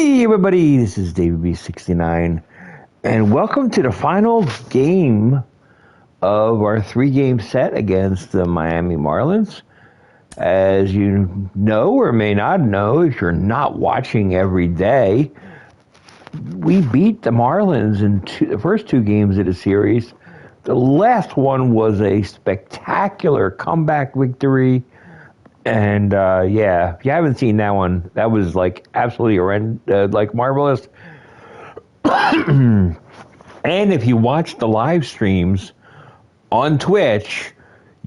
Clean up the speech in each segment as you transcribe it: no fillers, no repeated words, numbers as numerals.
Hey everybody, this is David B69, and welcome to the final game of our 3-game set against the Miami Marlins. As you know or may not know, if you're not watching every day, we beat the Marlins in the first 2 games of the series. The last one was a spectacular comeback victory. And, yeah, if you haven't seen that one, that was, like, absolutely marvelous. And if you watched the live streams on Twitch,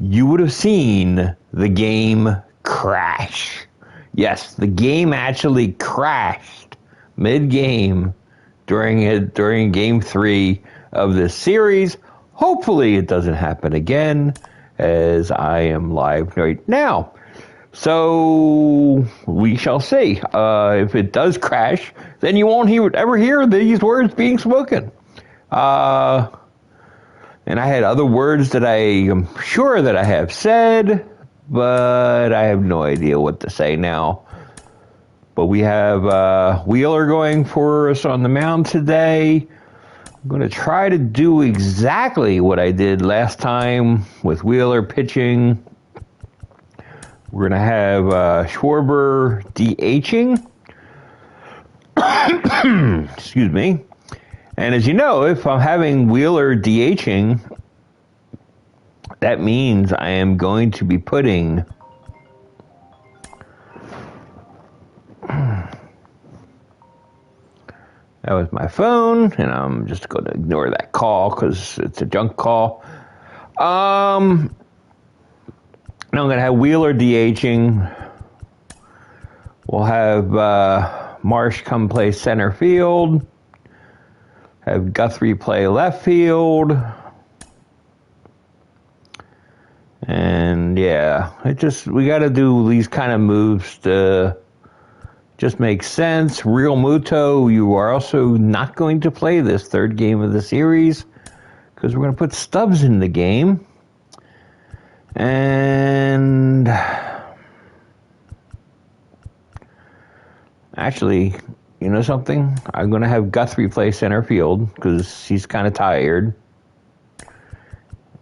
you would have seen the game crash. Yes, the game actually crashed mid-game during Game 3 of this series. Hopefully it doesn't happen again, as I am live right now. So we shall see. If it does crash, then you won't ever hear these words being spoken. And I had other words that I am sure that I have said, but I have no idea what to say now. But we have Wheeler going for us on the mound today. I'm going to try to do exactly what I did last time with Wheeler pitching. We're going to have Schwarber DHing. Excuse me. And as you know, if I'm having Wheeler DHing, that means I am going to be putting that was my phone, and I'm just going to ignore that call because it's a junk call. Now I'm going to have Wheeler DHing. We'll have Marsh come play center field. Have Guthrie play left field. And yeah, we got to do these kind of moves to just make sense. Real Muto, you are also not going to play this 3rd game of the series because we're going to put Stubbs in the game. And actually, you know something? I'm going to have Guthrie play center field because he's kind of tired.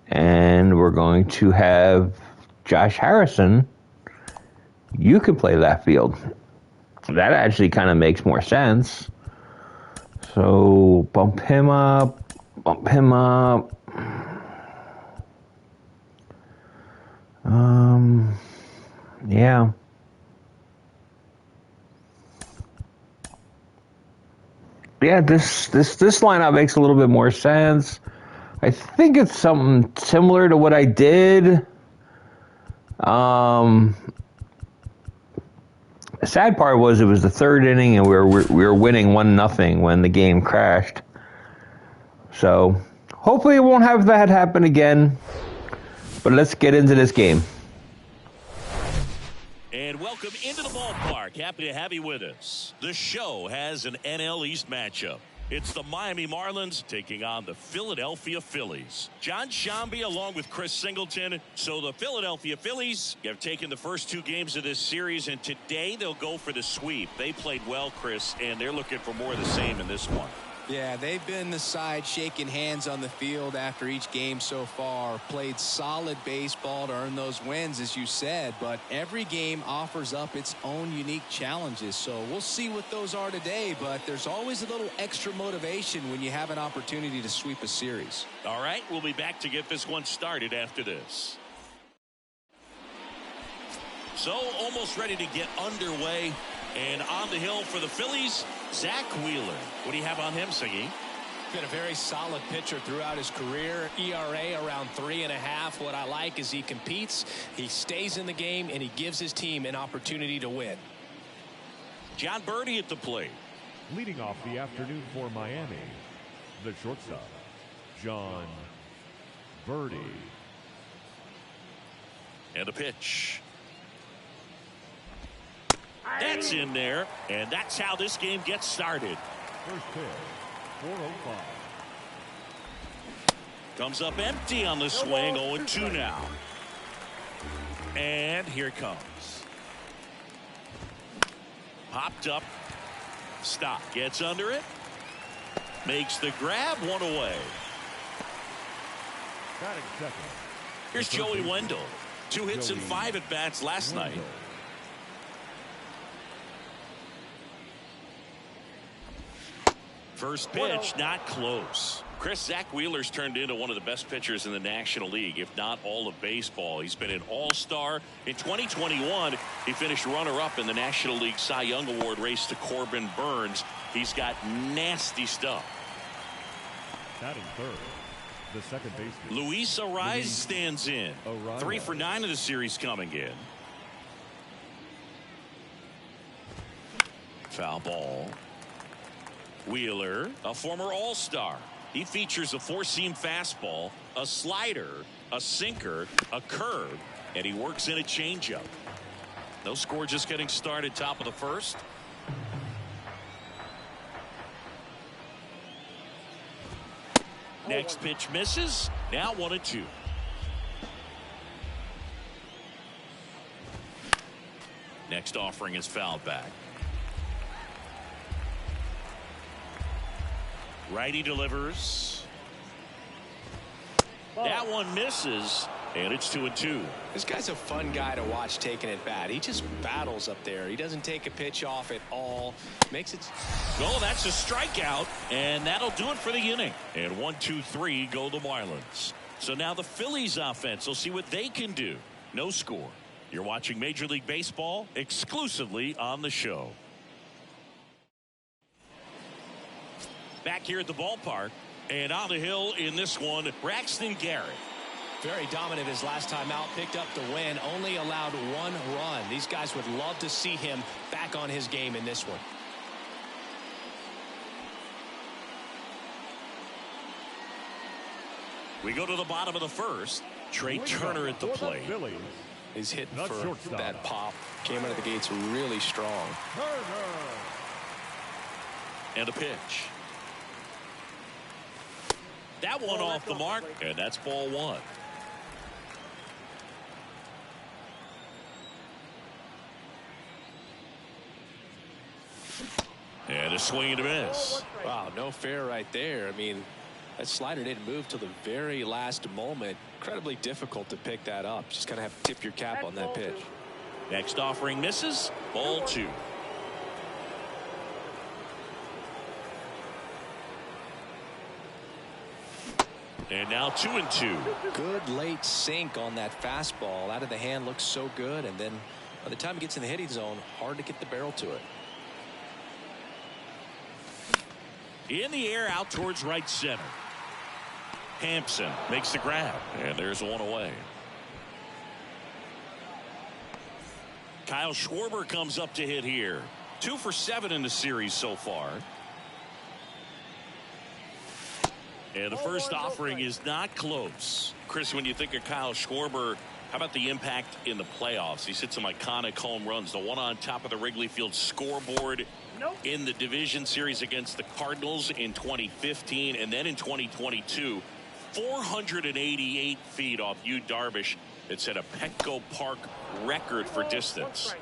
And we're going to have Josh Harrison. You can play left field. That actually kind of makes more sense. So bump him up. Yeah. Yeah, this lineup makes a little bit more sense. I think it's something similar to what I did. The sad part was it was the 3rd inning and we were winning 1-0 when the game crashed. So hopefully it won't have that happen again. But let's get into this game. And welcome into the ballpark. Happy to have you with us. The show has an NL East matchup. It's the Miami Marlins taking on the Philadelphia Phillies. John Shambi along with Chris Singleton. So the Philadelphia Phillies have taken the first 2 games of this series, and today they'll go for the sweep. They played well, Chris, and they're looking for more of the same in this one. Yeah, they've been the side shaking hands on the field after each game so far. Played solid baseball to earn those wins, as you said, but every game offers up its own unique challenges. So we'll see what those are today, but there's always a little extra motivation when you have an opportunity to sweep a series. All right, we'll be back to get this one started after this. So almost ready to get underway. And on the hill for the Phillies, Zach Wheeler. What do you have on him, Siggy? Been a very solid pitcher throughout his career. ERA around 3.5. What I like is he competes, he stays in the game, and he gives his team an opportunity to win. John Birdie at the plate. Leading off the afternoon for Miami, the shortstop, John Birdie. And a pitch. That's in there, and that's how this game gets started. First pitch, 405. Comes up empty on the swing, 0-2 now. And here it comes. Popped up Stop. Gets under it. Makes the grab. One away. Batting second. Here's Joey Wendell. 2 hits and 5 at-bats last night. First pitch, not close. Chris, Zach Wheeler's turned into one of the best pitchers in the National League, if not all of baseball. He's been an all-star. In 2021, he finished runner-up in the National League Cy Young Award race to Corbin Burns. He's got nasty stuff. Batting third, the second baseman. Luis Arraez stands in. 3 for 9 of the series coming in. Foul ball. Wheeler, a former all-star. He features a 4-seam fastball, a slider, a sinker, a curve, and he works in a changeup. No score, just getting started. Top of the first. Next pitch misses. Now 1-2. Next offering is fouled back. Righty delivers. That one misses, and it's 2-2. This guy's a fun guy to watch taking at bat. He just battles up there. He doesn't take a pitch off at all. Makes it. Oh, that's a strikeout, and that'll do it for the inning. And 1-2-3 go the Marlins. So now the Phillies offense will see what they can do. No score. You're watching Major League Baseball exclusively on the show. Back here at the ballpark, and on the hill in this one, Braxton Garrett. Very dominant his last time out, picked up the win, only allowed 1 run. These guys would love to see him back on his game in this one. We go to the bottom of the first. Trey Turner at the plate. He's hitting for that pop. Came out of the gates really strong. And a pitch. That one off the mark, and that's ball 1. And a swing and a miss. Wow, no fair right there. I mean, that slider didn't move till the very last moment. Incredibly difficult to pick that up. Just gotta have to tip your cap on that pitch. Next offering misses. Ball 2. And now 2-2. Good late sink on that fastball. Out of the hand, looks so good, and then by the time it gets in the hitting zone, hard to get the barrel to it. In the air, out towards right center. Hampson makes the grab, and there's 1 away. Kyle Schwarber comes up to hit here. 2 for 7 in the series so far. And the first offering is not close. Chris, when you think of Kyle Schwarber, how about the impact in the playoffs? He's hit some iconic home runs. The one on top of the Wrigley Field scoreboard in the division series against the Cardinals in 2015. And then in 2022, 488 feet off Yu Darvish. It set a Petco Park record for distance.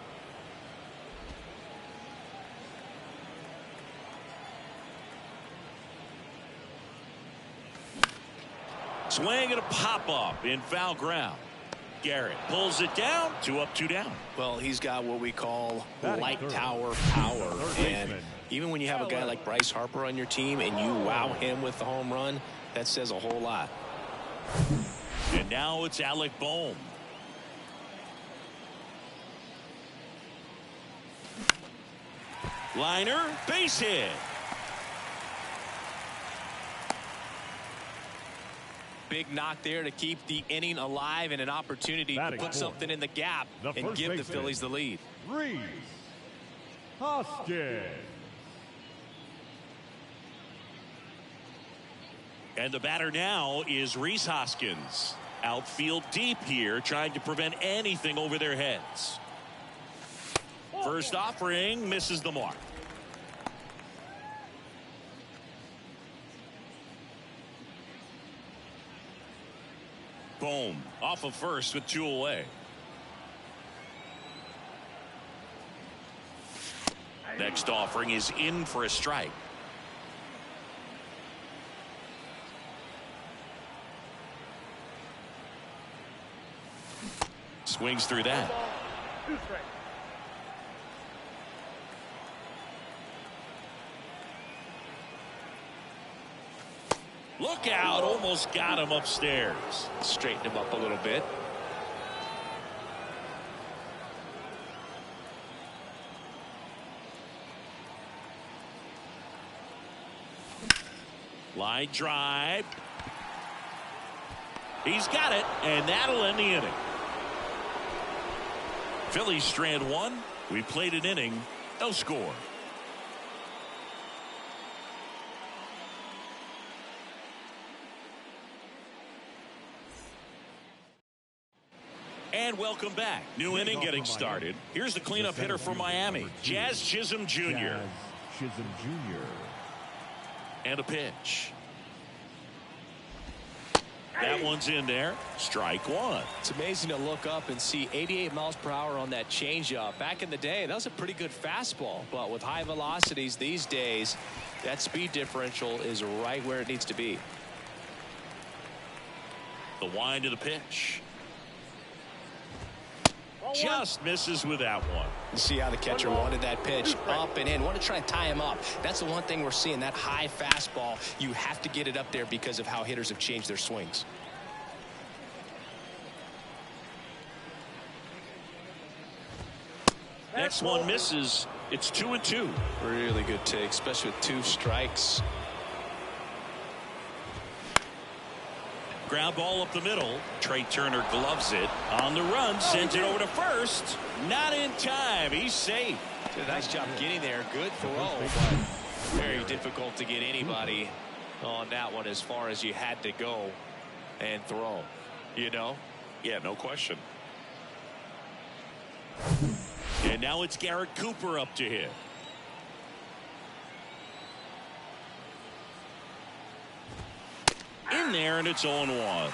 Swing and a pop-up in foul ground. Garrett pulls it down. 2 up, 2 down. Well, he's got what we call light tower power. And even when you have a guy like Bryce Harper on your team and you wow him with the home run, that says a whole lot. And now it's Alec Bohm. Liner, base hit. Big knock there to keep the inning alive and an opportunity to put something in the gap and give the Phillies the lead. Rhys Hoskins. And the batter now is Rhys Hoskins. Outfield deep here, trying to prevent anything over their heads. First offering misses the mark. Boom, off of first with 2 away. Next offering is in for a strike. Swings through that. Look out, almost got him upstairs. Straighten him up a little bit. Line drive. He's got it, and that'll end the inning. Phillies strand one. We played an inning, no score. And welcome back. New inning getting started. Here's the cleanup hitter for Miami, Jazz Chisholm Jr. Chisholm Jr. And a pitch. That one's in there. Strike one. It's amazing to look up and see 88 miles per hour on that changeup. Back in the day, that was a pretty good fastball. But with high velocities these days, that speed differential is right where it needs to be. The wind of the pitch. Just misses with that one. You see how the catcher wanted that pitch up and in. Want to try and tie him up. That's the one thing we're seeing, that high fastball. You have to get it up there because of how hitters have changed their swings. Next one misses. It's 2-2. Really good take, especially with 2 strikes. Ground ball up the middle. Trey Turner gloves it. On the run, sends it over to first. Not in time. He's safe. Did a nice job getting there. Good throw, but very difficult to get anybody on that one as far as you had to go and throw. You know? Yeah, no question. And now it's Garrett Cooper up to hit. In there, and it's 0-1.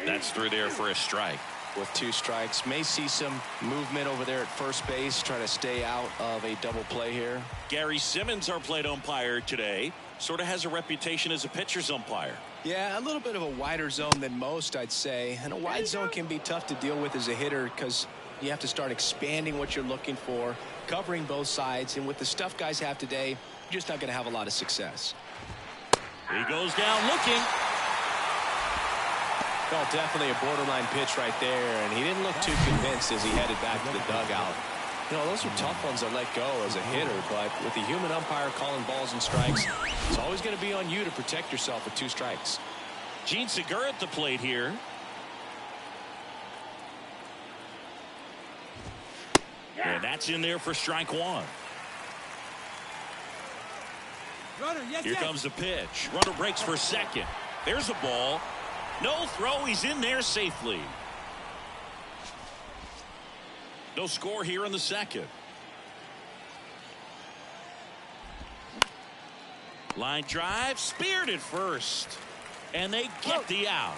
That's through there for a strike. With 2 strikes, may see some movement over there at first base, trying to stay out of a double play here. Gary Simmons, our plate umpire today, sort of has a reputation as a pitcher's umpire. Yeah, a little bit of a wider zone than most, I'd say. And a wide zone can be tough to deal with as a hitter because you have to start expanding what you're looking for, covering both sides. And with the stuff guys have today, you're just not going to have a lot of success. He goes down looking. Well, definitely a borderline pitch right there, and he didn't look too convinced as he headed back to the dugout. You know, those are tough ones to let go as a hitter, but with the human umpire calling balls and strikes, it's always going to be on you to protect yourself with 2 strikes. Gene Segura at the plate here. And that's in there for strike one. Here comes the pitch. Runner breaks for second. There's a ball. No throw. He's in there safely. No score here in the second. Line drive. Speared at first. And they get the out.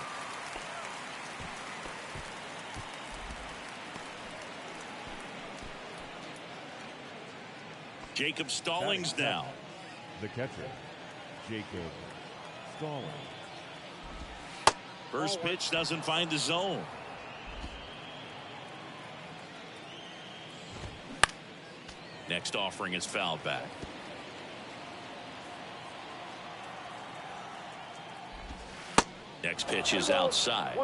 Jacob Stallings now. The catcher, Jacob Stallings. First pitch doesn't find the zone. Next offering is fouled back. Next pitch is outside.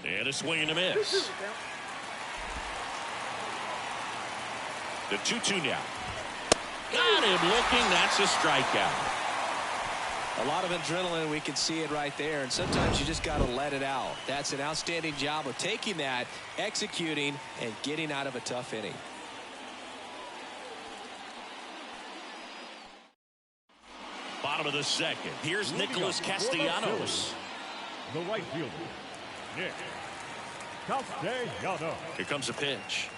And a swing and a miss. The 2-2 now. Got him looking. That's a strikeout. A lot of adrenaline. We can see it right there. And sometimes you just got to let it out. That's an outstanding job of taking that, executing, and getting out of a tough inning. Bottom of the second. Here's Nicholas Castellanos. The right fielder, Nick Castellanos. Here comes a pitch.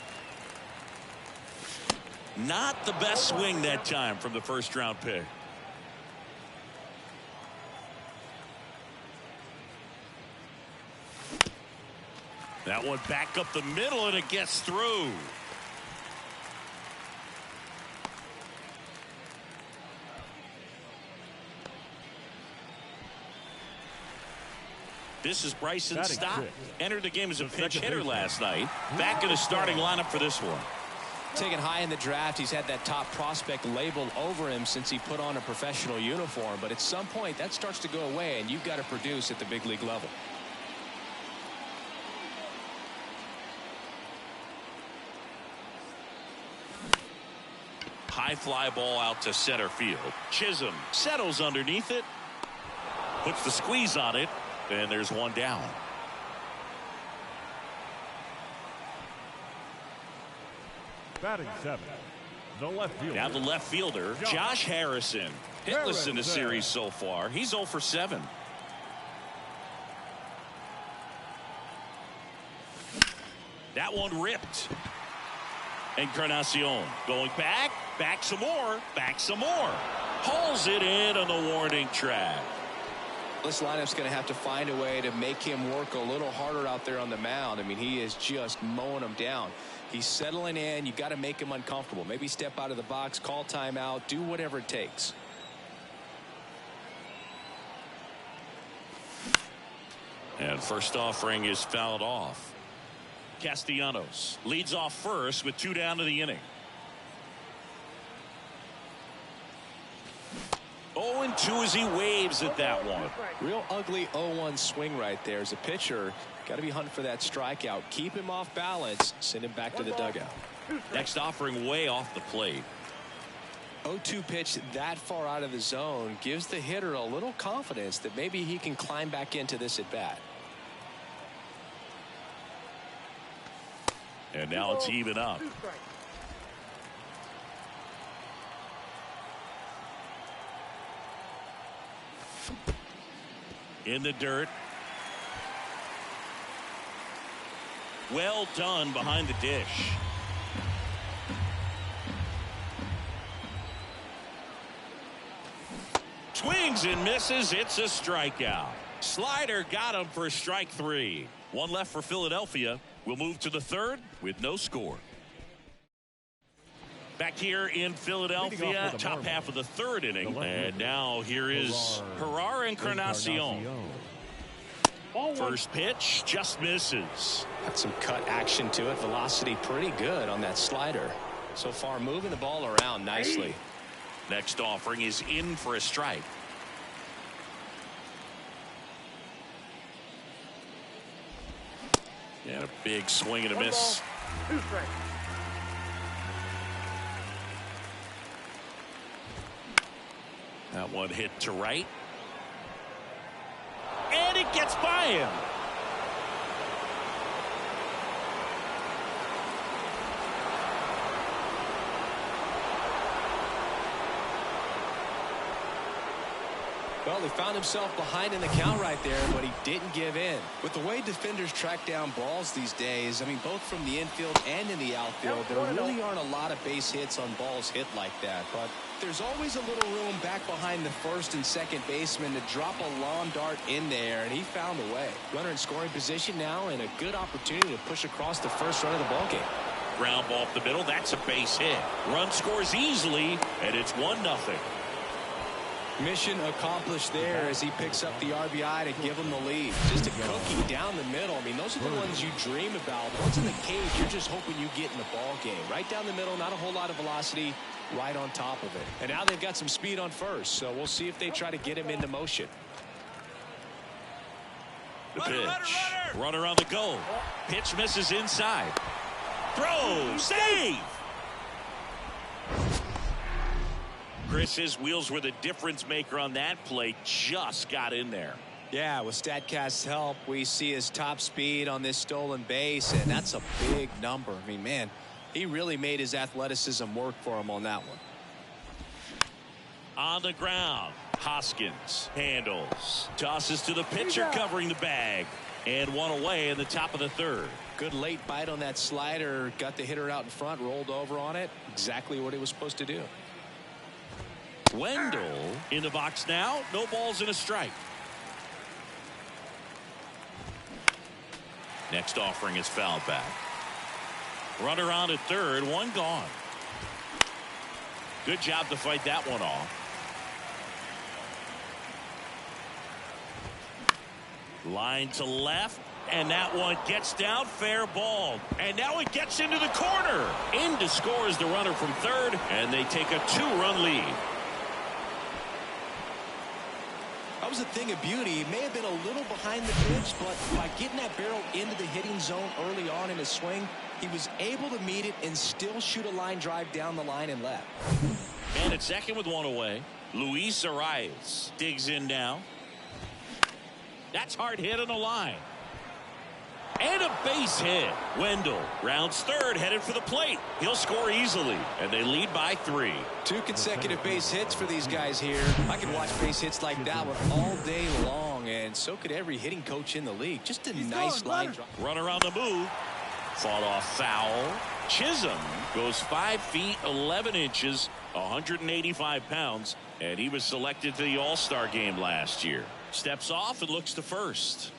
Not the best swing that time from the first round pick. That one back up the middle, and it gets through. This is Bryson Stott. Entered the game as a pinch hitter last night. Back in the starting lineup for this one. Taken high in the draft, he's had that top prospect label over him since he put on a professional uniform. But at some point, that starts to go away, and you've got to produce at the big league level. High fly ball out to center field. Chisholm settles underneath it. Puts the squeeze on it. And there's one down. Batting 7, the left fielder. Now the left fielder, Josh Harrison. Hitless in the series so far. He's 0 for 7. That one ripped. Encarnacion going back some more, hauls it in on the warning track. This lineup's going to have to find a way to make him work a little harder out there on the mound. I mean, he is just mowing them down. He's settling in. You got to make him uncomfortable. Maybe step out of the box, call timeout, do whatever it takes. And first offering is fouled off. Castellanos leads off first with 2 down to the inning. 0-2 as he waves at that one. Real ugly 0-1 swing right there. As a pitcher, got to be hunting for that strikeout. Keep him off balance. Send him back to the dugout. Next offering way off the plate. 0-2 pitch that far out of the zone gives the hitter a little confidence that maybe he can climb back into this at bat. And now it's even up. In the dirt. Well done behind the dish. Swings and misses. It's a strikeout. Slider got him for strike 3. One left for Philadelphia. We'll move to the third with no score. Back here in Philadelphia, top half of the third inning. And now here is Gerard Encarnacion. First pitch just misses. Got some cut action to it. Velocity pretty good on that slider. So far moving the ball around nicely. Next offering is in for a strike. And a big swing and a miss. 2 strikes. That one hit to right. And it gets by him. Well, he found himself behind in the count right there, but he didn't give in. With the way defenders track down balls these days, I mean, both from the infield and in the outfield, there really aren't a lot of base hits on balls hit like that. But there's always a little room back behind the first and second baseman to drop a lawn dart in there, and he found a way. Runner in scoring position now, and a good opportunity to push across the first run of the ballgame. Ground ball up the middle. That's a base hit. Run scores easily, and it's 1-0. Mission accomplished there as he picks up the RBI to give him the lead. Just a cookie down the middle. I mean, those are the ones you dream about. Once in the cage, you're just hoping you get in the ball game. Right down the middle, not a whole lot of velocity, right on top of it. And now they've got some speed on first, so we'll see if they try to get him into motion. The pitch. Runner on the go. Pitch misses inside. Throw. Save. Chris, his wheels were the difference maker on that play. Just got in there. Yeah, with StatCast's help, we see his top speed on this stolen base, and that's a big number. I mean, man, he really made his athleticism work for him on that one. On the ground, Hoskins handles. Tosses to the pitcher covering the bag. And one away in the top of the third. Good late bite on that slider. Got the hitter out in front, rolled over on it. Exactly what he was supposed to do. Wendell in the box now. No balls and a strike. Next offering is fouled back. Runner on at third, one gone. Good job to fight that one off. Line to left, and that one gets down, fair ball. And now it gets into the corner. In to score is the runner from third, and they take a 2-run lead. That was a thing of beauty. He may have been a little behind the pitch, but by getting that barrel into the hitting zone early on in his swing, he was able to meet it and still shoot a line drive down the line and left. And at second with one away, Luis Arias digs in now. That's hard hit on the line. And a base hit. Wendell rounds third, headed for the plate. He'll score easily, and they lead by 3. 2 consecutive base hits for these guys here. I could watch base hits like that one all day long, and so could every hitting coach in the league. Just a nice line drive. Runner on the move. Fought off foul. Chisholm goes 5 feet 11 inches, 185 pounds, and he was selected to the All-Star game last year. Steps off and looks to first.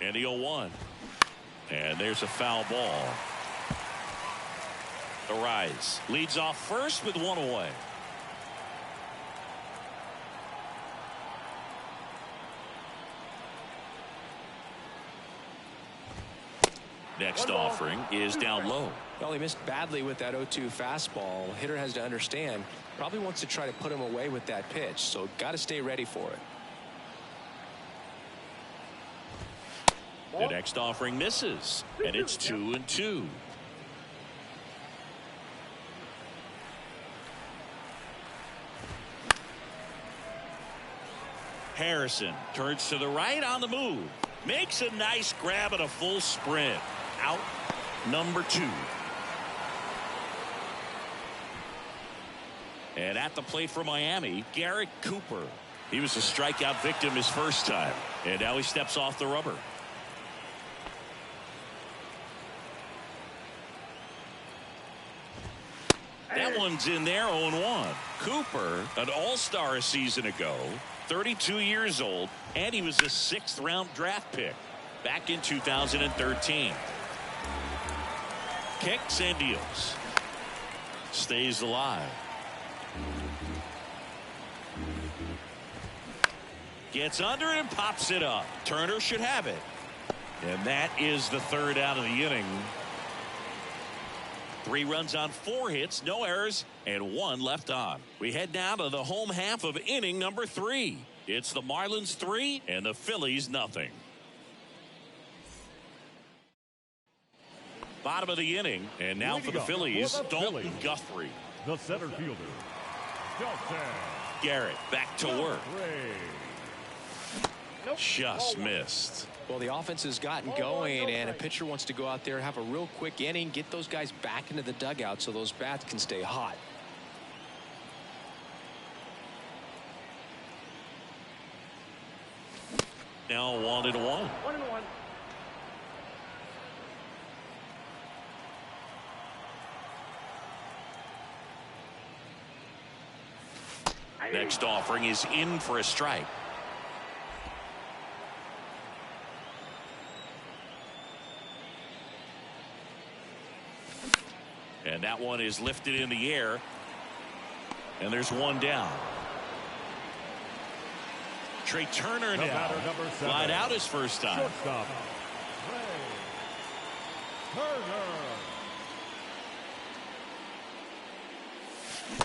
And the 0-1. And there's a foul ball. Arias leads off first with one away. Next offering is down low. Well, he missed badly with that 0-2 fastball. Hitter has to understand, probably wants to try to put him away with that pitch, so got to stay ready for it. The next offering misses, and it's 2-2. Harrison turns to the right on the move. Makes a nice grab and a full sprint. Out number 2. And at the plate for Miami, Garrett Cooper. He was a strikeout victim his first time, and now he steps off the rubber. That one's in there, 0-1. Cooper, an all-star a season ago, 32 years old, and he was a 6th-round draft pick back in 2013. Kicks and deals. Stays alive. Gets under it and pops it up. Turner should have it. And that is the 3rd out of the inning. 3 runs on 4 hits, no errors, and 1 left on. We head now to the home half of inning number 3. It's the Marlins 3 and the Phillies nothing. Bottom of the inning, and now for the Phillies, Dalton Guthrie. The center fielder, Dalton Garrett back to work. Just missed. Well, the offense has gotten going, and a pitcher wants to go out there, have a real quick inning, get those guys back into the dugout so those bats can stay hot. Now 1-1. 1-1. Next offering is in for a strike. And that one is lifted in the air. And there's one down. Trey Turner now. Flied out his first time. Shortstop,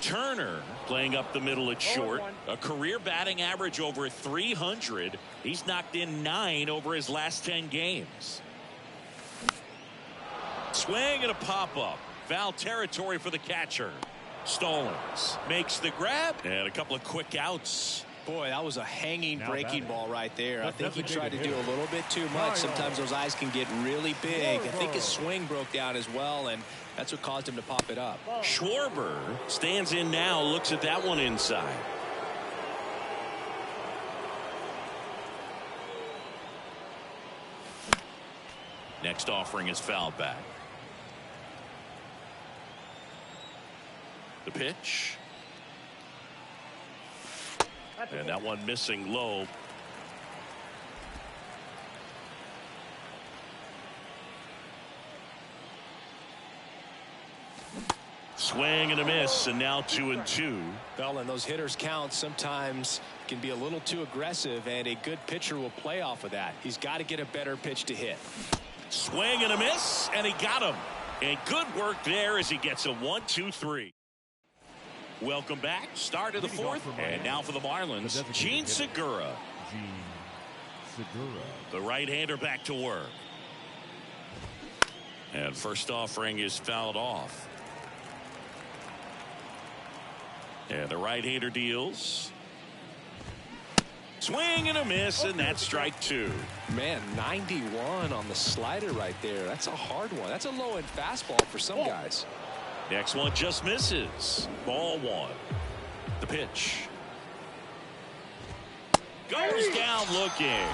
Turner playing up the middle at short. A career batting average over 300. He's knocked in 9 over his last 10 games. Swing and a pop-up. Foul territory for the catcher. Stallings makes the grab and a couple of quick outs. Boy, that was a hanging breaking ball right there. I think he tried to do a little bit too much. Sometimes those eyes can get really big. I think his swing broke down as well, and that's what caused him to pop it up. Schwarber stands in now, looks at that one inside. Next offering is fouled back. The pitch. And that one missing low. Swing and a miss, and now 2-2. Well, and those hitters count sometimes can be a little too aggressive, and a good pitcher will play off of that. He's got to get a better pitch to hit. Swing and a miss, and he got him. And good work there as he gets a 1-2-3. Welcome back. Start of the fourth. And now for the Marlins, Gene Segura. The right-hander back to work. And first offering is fouled off. And the right-hander deals. Swing and a miss, and that's strike two. Man, 91 on the slider right there. That's a hard one. That's a low-end fastball for some guys. Next one just misses. Ball one. The pitch. Goes down looking.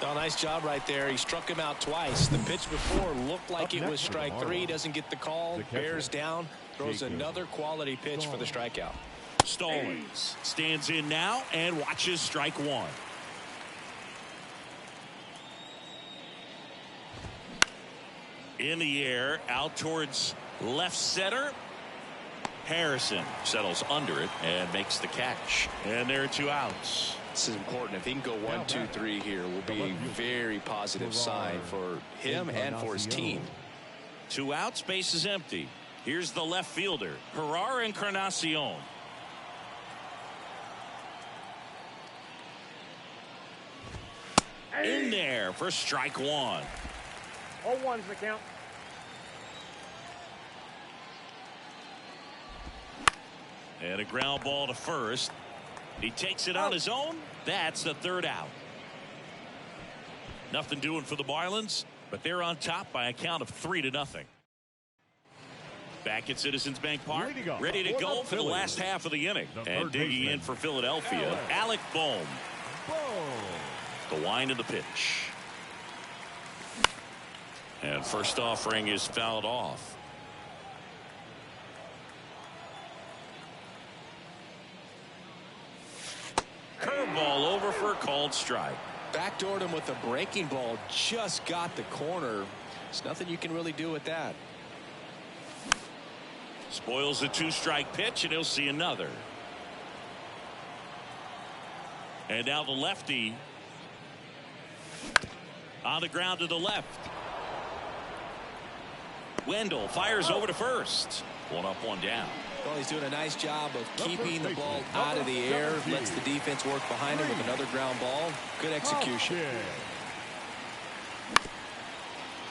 Oh, nice job right there. He struck him out twice. The pitch before looked like it was strike three. Doesn't get the call. Bears down. Throws another quality pitch for the strikeout. Stallings stands in now and watches strike one. In the air, out towards left center. Harrison settles under it and makes the catch. And there are two outs. This is important. If he can go 1-2-3 here, will be a very positive sign for him and for his team. Two outs, base is empty. Here's the left fielder, Herrera Encarnacion. In there for strike one. 0-1's the count. And a ground ball to first. He takes it on his own. That's the third out. Nothing doing for the Marlins, but they're on top by a count of 3-0. Back at Citizens Bank Park, ready to go for the last half of the inning. And digging in for Philadelphia, Alec Bohm. The wind of the pitch. And first offering is fouled off. Curveball over for a called strike. Backdoored him with a breaking ball. Just got the corner. There's nothing you can really do with that. Spoils the two-strike pitch, and he'll see another. And now the lefty on the ground to the left. Wendell fires over to first. One up, one down. Well, he's doing a nice job of keeping the ball out of the air. Lets the defense work behind him with another ground ball. Good execution.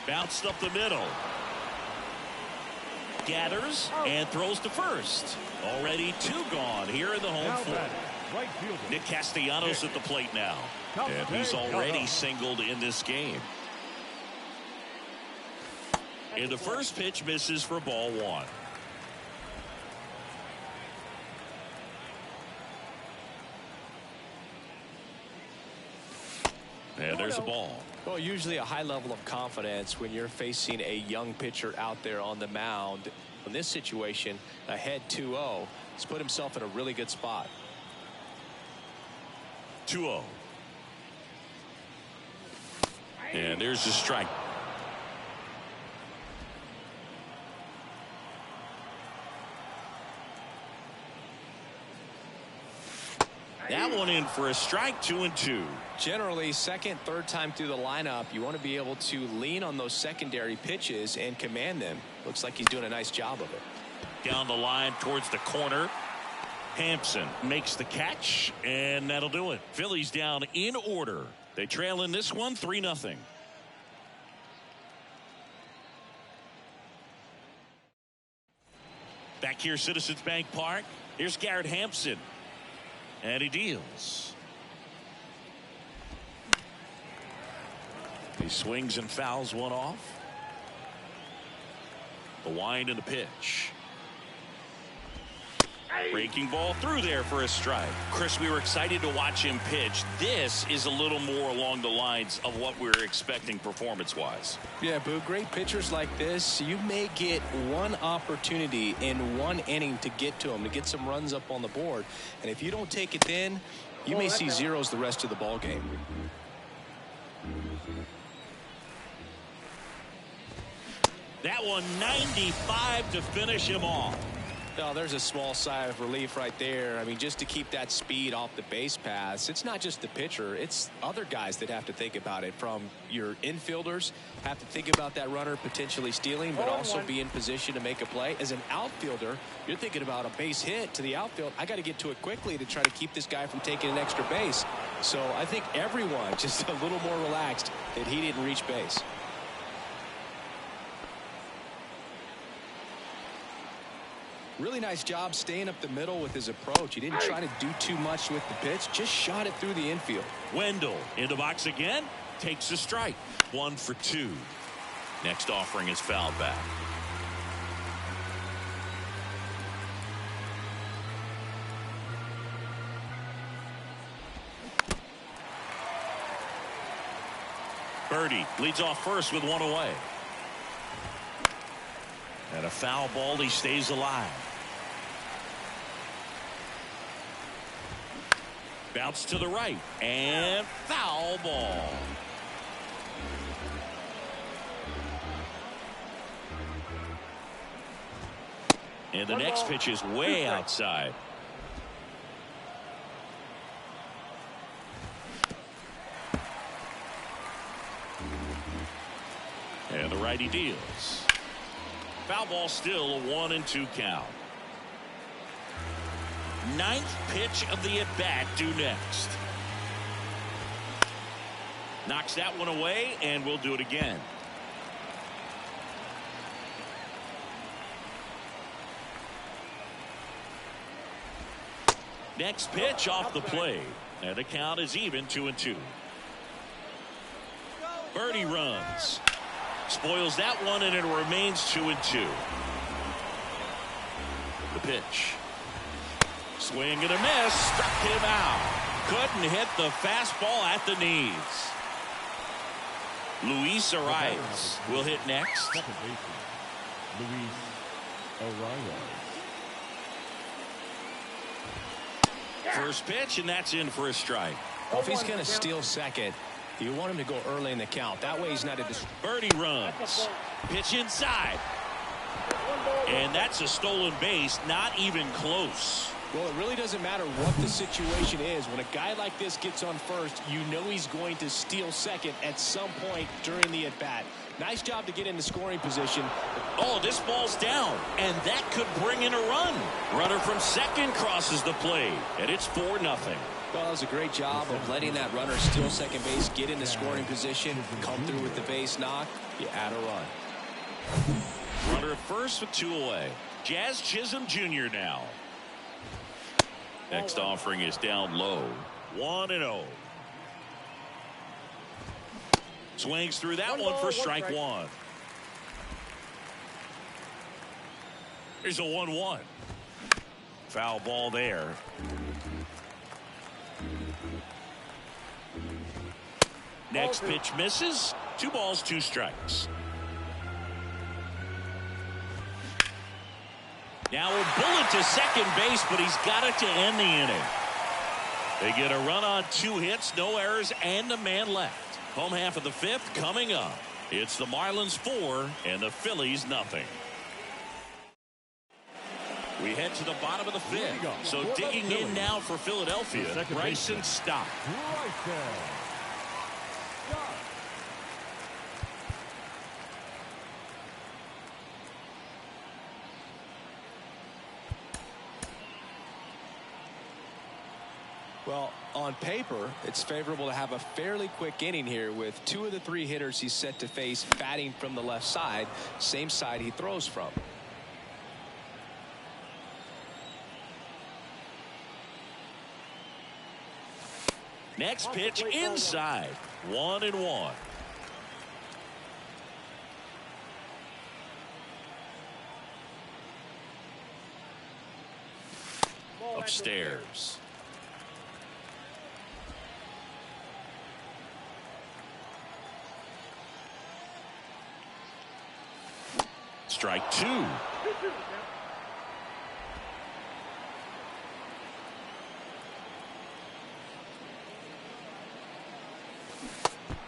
Bounced up the middle. Gathers and throws to first. Already two gone here in the home fourth. Nick Castellanos at the plate now. And he's already singled in this game. And the first pitch misses for ball one. And there's a ball. Well, usually a high level of confidence when you're facing a young pitcher out there on the mound. In this situation, ahead 2-0, he's put himself in a really good spot. 2-0. And there's the strike. That one in for a strike, 2-2. Generally, second, third time through the lineup, you want to be able to lean on those secondary pitches and command them. Looks like he's doing a nice job of it. Down the line towards the corner. Hampson makes the catch, and that'll do it. Phillies down in order. They trail in this one 3-0. Back here, Citizens Bank Park. Here's Garrett Hampson. And he deals. He swings and fouls one off. The wind and the pitch. Breaking ball through there for a strike. Chris, we were excited to watch him pitch. This is a little more along the lines of what we were expecting performance-wise. Yeah, Boo, great pitchers like this, you may get one opportunity in one inning to get to them, to get some runs up on the board. And if you don't take it then, you may see zeros the rest of the ball game. That one 95 to finish him off. Well, there's a small sigh of relief right there. I mean, just to keep that speed off the base paths, it's not just the pitcher, it's other guys that have to think about it. From your infielders have to think about that runner potentially stealing, but also be in position to make a play. As an outfielder, you're thinking about a base hit to the outfield. I got to get to it quickly to try to keep this guy from taking an extra base. So I think everyone just a little more relaxed that he didn't reach base. Really nice job staying up the middle with his approach. He didn't try to do too much with the pitch, just shot it through the infield. Wendell in the box again, takes a strike. 1 for 2. Next offering is fouled back. Birdie leads off first with 1 away. And a foul ball, he stays alive. Bounce to the right and foul ball. And the next pitch is way outside. And the righty deals. Foul ball, still a 1-2 count. 9th pitch of the at-bat due next. Knocks that one away, and we'll do it again. Next pitch off the plate, and the count is even 2-2. Birdie runs. Spoils that one, and it remains 2-2. The pitch. Swing and a miss. Struck him out. Couldn't hit the fastball at the knees. Luis Arias will hit next. Luis Arias. First pitch, and that's in for a strike. Well, if he's going to steal second, you want him to go early in the count. That way he's not a Birdie runs. Pitch inside. And that's a stolen base, not even close. Well, it really doesn't matter what the situation is. When a guy like this gets on first, you know he's going to steal second at some point during the at-bat. Nice job to get into scoring position. Oh, this ball's down, and that could bring in a run. Runner from second crosses the plate, and it's 4-0. Well, that was a great job of letting that runner steal second base, get into scoring position, come through with the base knock. You add a run. Runner at first with 2 away. Jazz Chisholm Jr. now. Next offering is down low. 1-0. Swings through that one for strike 1. Here's a 1-1. Foul ball there. Next pitch misses. 2 balls, 2 strikes. Now a bullet to second base, but he's got it to end the inning. They get a run on 2 hits, no errors, and a man left. Home half of the 5th coming up. It's the Marlins 4 and the Phillies 0. We head to the bottom of the 5th. So digging in now for Philadelphia, Bryson Stott. Well, on paper, it's favorable to have a fairly quick inning here with 2 of the 3 hitters he's set to face batting from the left side, same side he throws from. Next pitch inside. 1-1. upstairs. Strike two.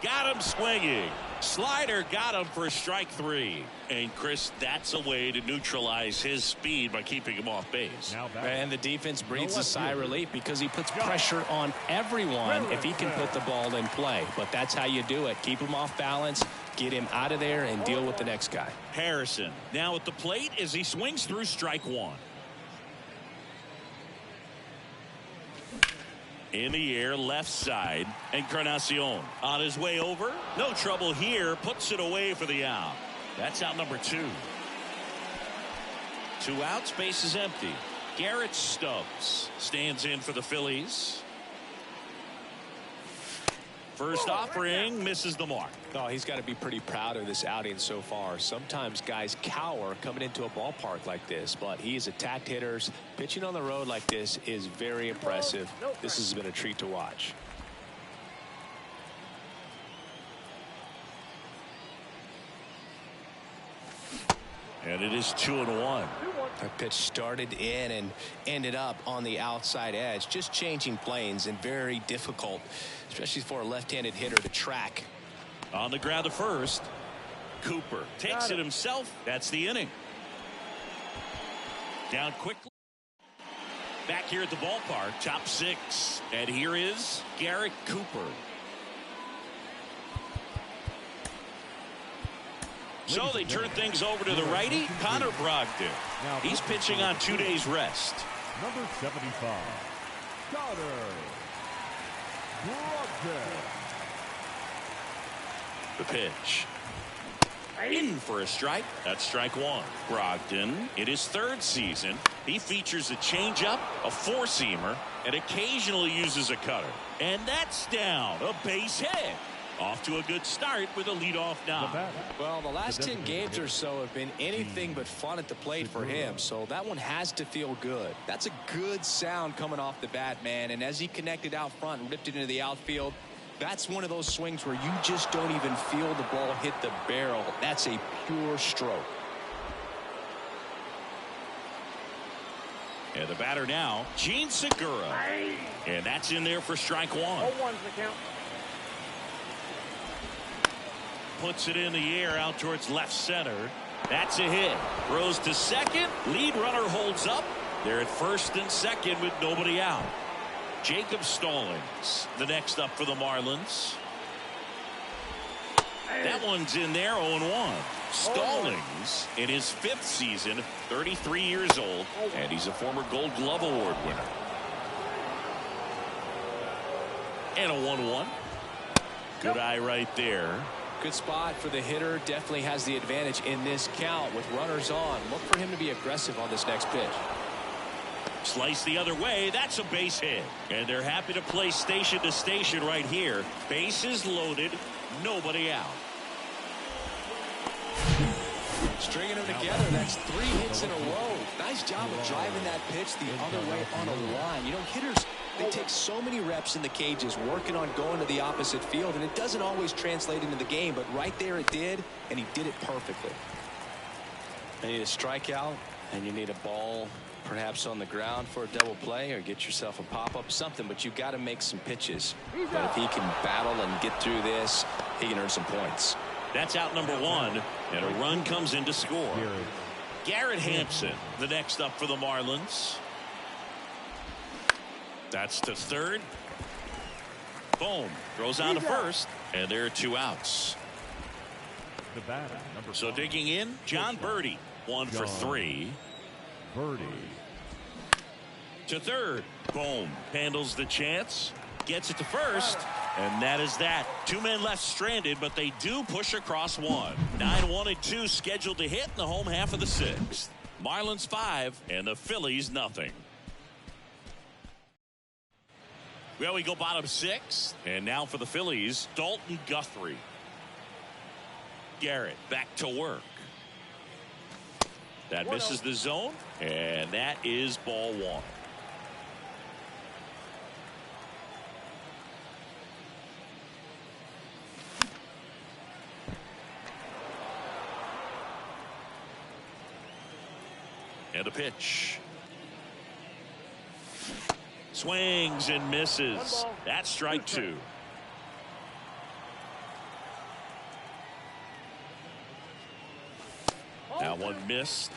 Got him swinging. Slider got him for strike three. And Chris, that's a way to neutralize his speed by keeping him off base. And the defense breathes a sigh of relief because he puts pressure on everyone if he can put the ball in play. But that's how you do it. Keep him off balance, get him out of there, and deal with the next guy. Harrison now at the plate as he swings through strike one. In the air, left side, Encarnacion on his way over. No trouble here, puts it away for the out. That's out number two. 2 outs, base is empty. Garrett Stubbs stands in for the Phillies. First offering misses the mark. Oh, he's got to be pretty proud of this outing so far. Sometimes guys cower coming into a ballpark like this, but he's attacked hitters. Pitching on the road like this is very impressive. This has been a treat to watch. And it is 2-1. That pitch started in and ended up on the outside edge, just changing planes, and very difficult, especially for a left-handed hitter to track. On the ground to first. Cooper takes it himself. That's the inning. Down quickly. Back here at the ballpark, top 6. And here is Garrett Cooper. So they turn things over to the righty, Connor Brogdon. He's pitching on 2 days rest. Number 75, Connor Brogdon. The pitch. In for a strike. That's strike one. Brogdon, in his 3rd season, he features a changeup, a four-seamer, and occasionally uses a cutter. And that's down. A base hit. Off to a good start with a leadoff knock. Well, the last 10 games or so have been anything but fun at the plate for him, so that one has to feel good. That's a good sound coming off the bat, man, and as he connected out front and ripped it into the outfield, that's one of those swings where you just don't even feel the ball hit the barrel. That's a pure stroke. And the batter now, Gene Segura. And that's in there for strike one. 0-1's the count. Puts it in the air out towards left center. That's a hit. Throws to second. Lead runner holds up. They're at first and second with nobody out. Jacob Stallings, the next up for the Marlins. That one's in there, 0-1. Stallings, in his 5th season, 33 years old, and he's a former Gold Glove Award winner. And a 1-1. Good eye right there. Good spot for the hitter. Definitely has the advantage in this count with runners on. Look for him to be aggressive on this next pitch. Slice the other way. That's a base hit. And they're happy to play station to station right here. Bases loaded. Nobody out. Stringing them together. That's 3 hits in a row. Nice job of driving that pitch the other way on a line. You know, hitters, they take so many reps in the cages working on going to the opposite field, and it doesn't always translate into the game, but right there it did, and he did it perfectly. You need a strikeout, and you need a ball perhaps on the ground for a double play, or get yourself a pop-up, something, but you got to make some pitches. But if he can battle and get through this, he can earn some points. That's out number 1, and a run comes in to score. Garrett Hampson, the next up for the Marlins. That's to third. Boom. Throws on to first, and there are 2 outs. The batter, number So 5, digging in, John Birdie, 1 for 3. Birdie. To third. Boom. Handles the chance. Gets it to first. And that is that. 2 men left stranded, but they do push across 1. 9-1-2 scheduled to hit in the home half of the 6th. Marlins 5 and the Phillies nothing. Well, we go bottom 6. And now for the Phillies, Dalton Guthrie. Garrett back to work. That misses the zone, and that is ball 1. And a pitch. Swings and misses. That's strike 2. Now one missed.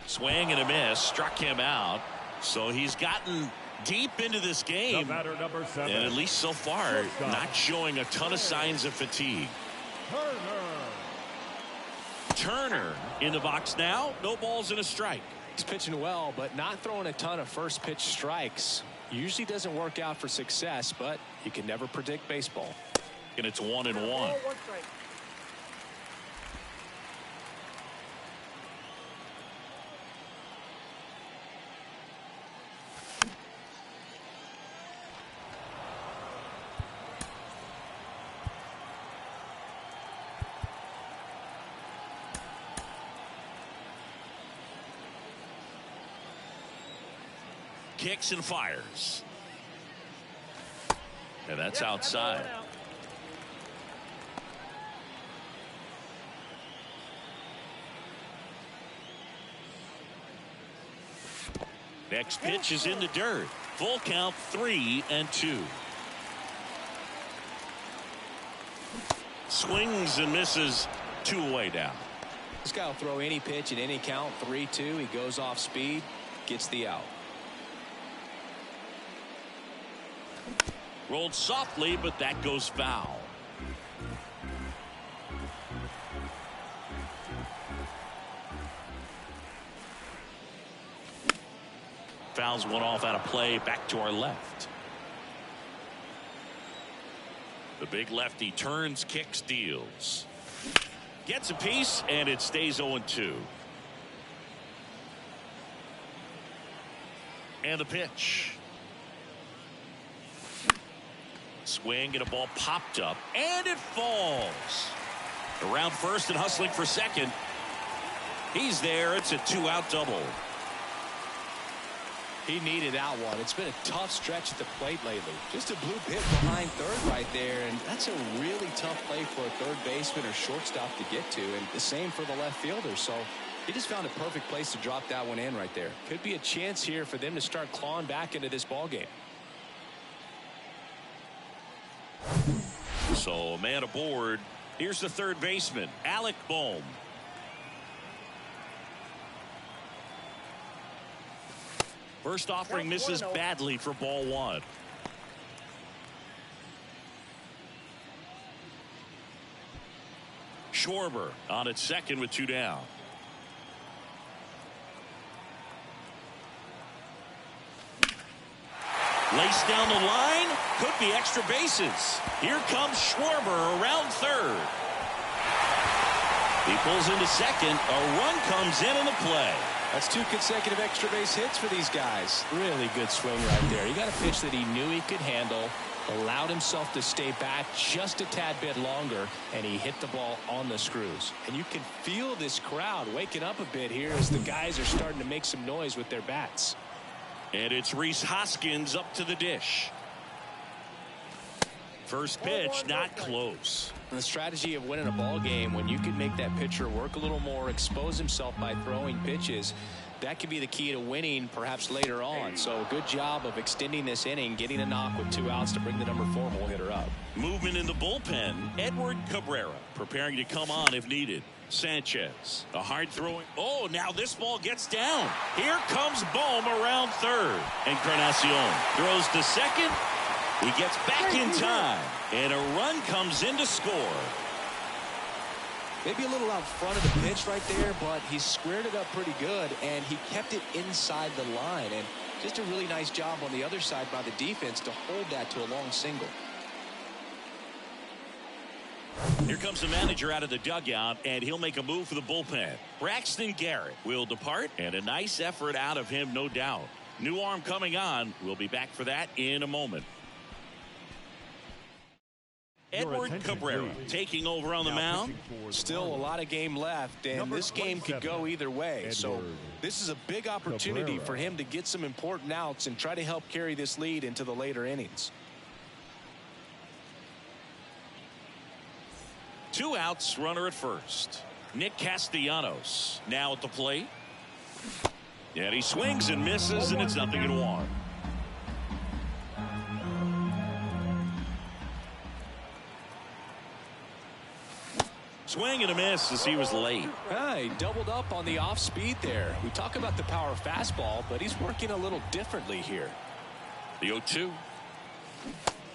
Swing and a miss. Struck him out. So he's gotten deep into this game. Number 7. And at least so far, not showing a ton of signs of fatigue. Turner in the box now. No balls and a strike. He's pitching well, but not throwing a ton of first pitch strikes. Usually doesn't work out for success, but you can never predict baseball. And it's 1-1. Kicks and fires. And that's outside. Next pitch is in the dirt. Full count, 3-2. Swings and misses. 2 away down. This guy will throw any pitch at any count. 3-2. He goes off speed, gets the out. Rolled softly, but that goes foul. Fouls one off out of play. Back to our left. The big lefty turns, kicks, deals. Gets a piece, and it stays 0-2. And the pitch. Swing and a ball popped up, and it falls. Around first and hustling for second. He's there. It's a 2-out double. He needed out one. It's been a tough stretch at the plate lately. Just a blue pit behind third right there, and that's a really tough play for a third baseman or shortstop to get to, and the same for the left fielder. So he just found a perfect place to drop that one in right there. Could be a chance here for them to start clawing back into this ball game. So a man aboard. Here's the third baseman, Alec Bohm. First offering misses badly for ball 1. Schwarber on at second with 2 down. Laced down the line. Could be extra bases. Here comes Schwarber around third. He pulls into second. A run comes in on the play. That's 2 consecutive extra base hits for these guys. Really good swing right there. He got a pitch that he knew he could handle, allowed himself to stay back just a tad bit longer, and he hit the ball on the screws. And you can feel this crowd waking up a bit here as the guys are starting to make some noise with their bats. And it's Rhys Hoskins up to the dish. First pitch, not close. The strategy of winning a ball game, when you can make that pitcher work a little more, expose himself by throwing pitches, that could be the key to winning perhaps later on. So a good job of extending this inning, getting a knock with 2 outs to bring the number 4 hole hitter up. Movement in the bullpen. Edward Cabrera preparing to come on if needed. Sanchez, a hard throwing. Oh, now this ball gets down. Here comes Bohm around third. Encarnacion throws to second. He gets back in time, and a run comes in to score. Maybe a little out front of the pitch right there, but he squared it up pretty good, and he kept it inside the line. And just a really nice job on the other side by the defense to hold that to a long single. Here comes the manager out of the dugout, and he'll make a move for the bullpen. Braxton Garrett will depart, and a nice effort out of him, no doubt. New arm coming on. We'll be back for that in a moment. Edward Cabrera taking over on the mound. Still a lot of game left, and this game could go either way. So this is a big opportunity for him to get some important outs and try to help carry this lead into the later innings. 2 outs, runner at first. Nick Castellanos now at the plate. And he swings and misses, and it's 0-1. Swing and a miss as he was late. He doubled up on the off speed there. We talk about the power fastball, but he's working a little differently here. The 0-2.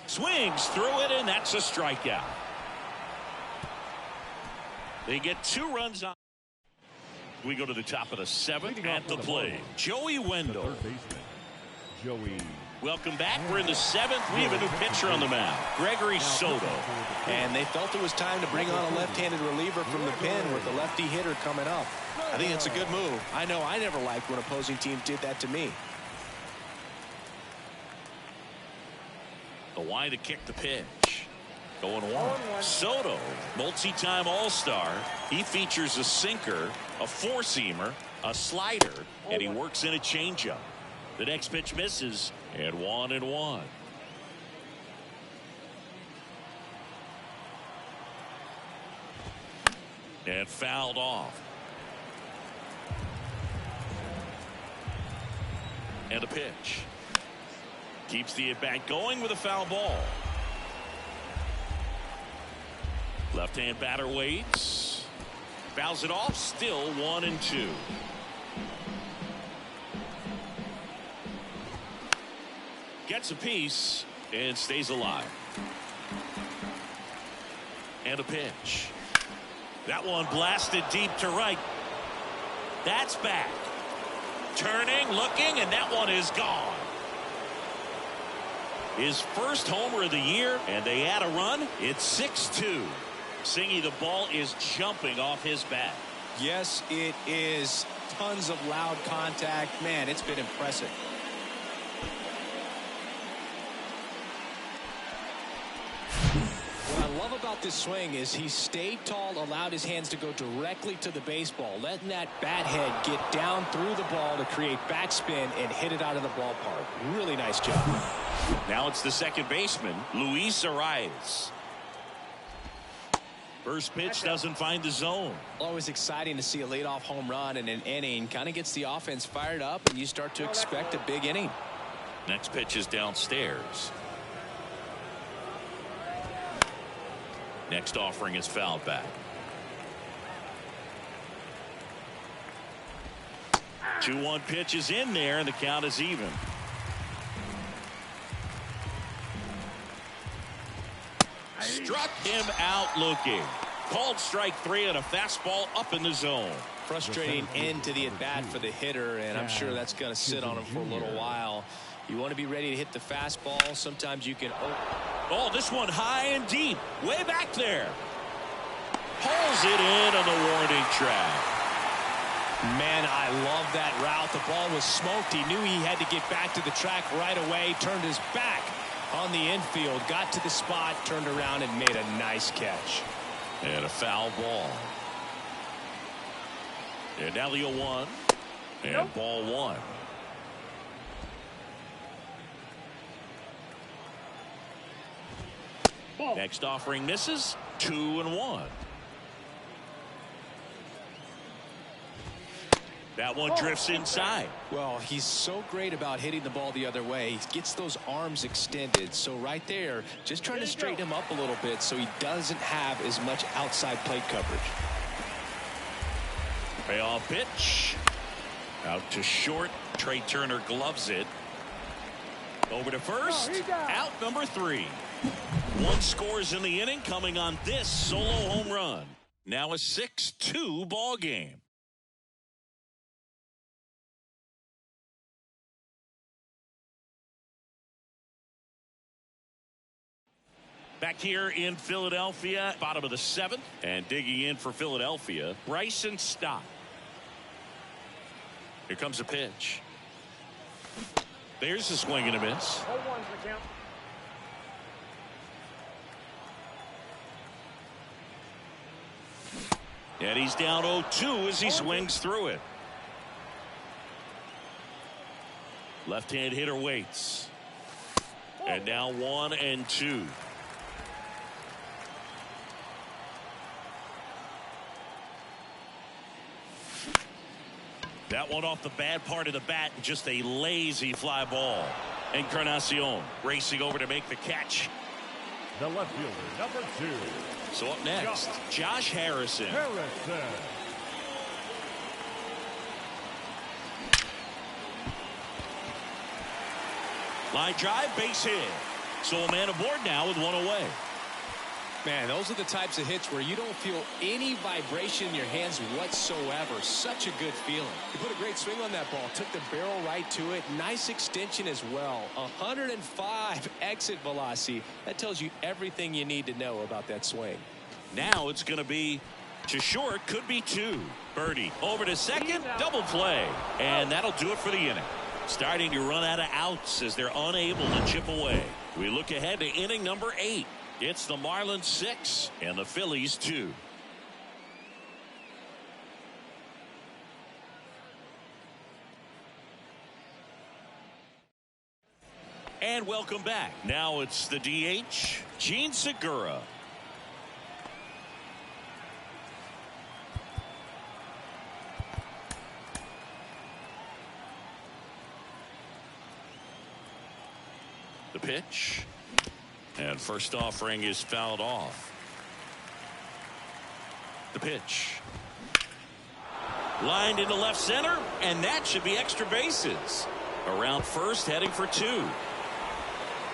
Swings through it, and that's a strikeout. They get 2 runs on. We go to the top of the 7th at the plate. Joey Wendell. Third baseman, Joey. Welcome back. We're in the 7th. We have a new pitcher on the mound, Gregory Soto. And they felt it was time to bring on a left-handed reliever from the pen with the lefty hitter coming up. I think it's a good move. I know I never liked when opposing teams did that to me. The wide to kick the pitch. Going 1. Soto, multi-time All-Star. He features a sinker, a four-seamer, a slider, and he works in a changeup. The next pitch misses, and 1-1. And fouled off. And a pitch. Keeps the at-bat going with a foul ball. Left-hand batter waits. Fouls it off. Still 1-2. Gets a piece and stays alive. And a pitch. That one blasted deep to right. That's back. Turning, looking, and that one is gone. His first homer of the year, and they add a run. It's 6-2. Singy, the ball is jumping off his bat. Yes, it is. Tons of loud contact. Man, it's been impressive. What I love about this swing is he stayed tall, allowed his hands to go directly to the baseball, letting that bat head get down through the ball to create backspin and hit it out of the ballpark. Really nice job. Now it's the second baseman, Luis Arias. First pitch doesn't find the zone. Always exciting to see a leadoff home run in an inning. Kind of gets the offense fired up, and you start to expect a big inning. Next pitch is downstairs. Next offering is fouled back. 2-1 pitch is in there, and the count is even. Struck him out looking. Called strike 3 and a fastball up in the zone. Frustrating end to the at-bat for the hitter, and I'm sure that's going to sit on him for a little while. You want to be ready to hit the fastball. Sometimes you can... Oh, this one high and deep. Way back there. Pulls it in on the warning track. Man, I love that route. The ball was smoked. He knew he had to get back to the track right away. Turned his back on the infield. Got to the spot, turned around, and made a nice catch. And a foul ball. And now the 0-1. And ball 1. Next offering misses. 2-1. That one drifts inside. Well, he's so great about hitting the ball the other way. He gets those arms extended. So right there, just trying to straighten him up a little bit so he doesn't have as much outside plate coverage. Payoff pitch. Out to short. Trey Turner gloves it. Over to first. Out number 3. 1 scores in the inning coming on this solo home run. Now a 6-2 ball game. Back here in Philadelphia, bottom of the 7th, and digging in for Philadelphia, Bryson Stott. Here comes a pitch. There's a swing and a miss. 0-1's the count. And he's down 0-2 as he swings through it. Left-hand hitter waits. And now 1-2. That one off the bad part of the bat, just a lazy fly ball. Encarnacion racing over to make the catch. The left fielder, number 2. So up next, Josh Harrison. Line drive, base hit. So a man aboard now with one away. Man, those are the types of hits where you don't feel any vibration in your hands whatsoever. Such a good feeling. He put a great swing on that ball. Took the barrel right to it. Nice extension as well. 105 exit velocity. That tells you everything you need to know about that swing. Now it's going to be to short. Could be 2. Birdie over to second. Double play. And that'll do it for the inning. Starting to run out of outs as they're unable to chip away. We look ahead to inning number 8. It's the Marlins 6 and the Phillies 2. And welcome back. Now it's the DH, Gene Segura. The pitch. And first offering is fouled off. The pitch. Lined into left center, and that should be extra bases. Around first, heading for 2.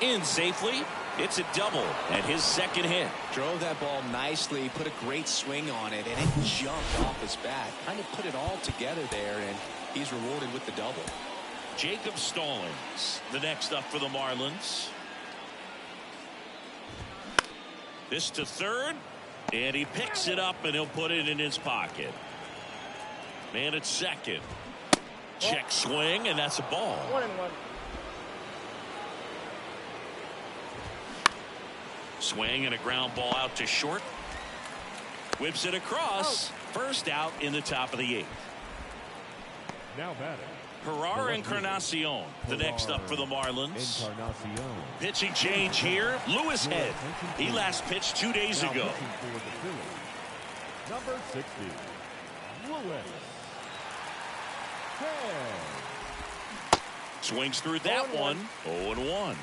In safely. It's a double and his second hit. Drove that ball nicely, put a great swing on it, and it jumped off his bat. Kind of put it all together there, and he's rewarded with the double. Jacob Stallings, the next up for the Marlins. This to third, and he picks it up, and he'll put it in his pocket. Man at second. Check swing, and that's a ball. 1-1. Swing and a ground ball out to short. Whips it across. First out in the top of the 8th. Now batting. Gerard Encarnacion, the next up for the Marlins. Pitching change here. Lewis Head. He last pitched 2 days ago. Number 60, Lewis Head. Swings through that one. 0-1.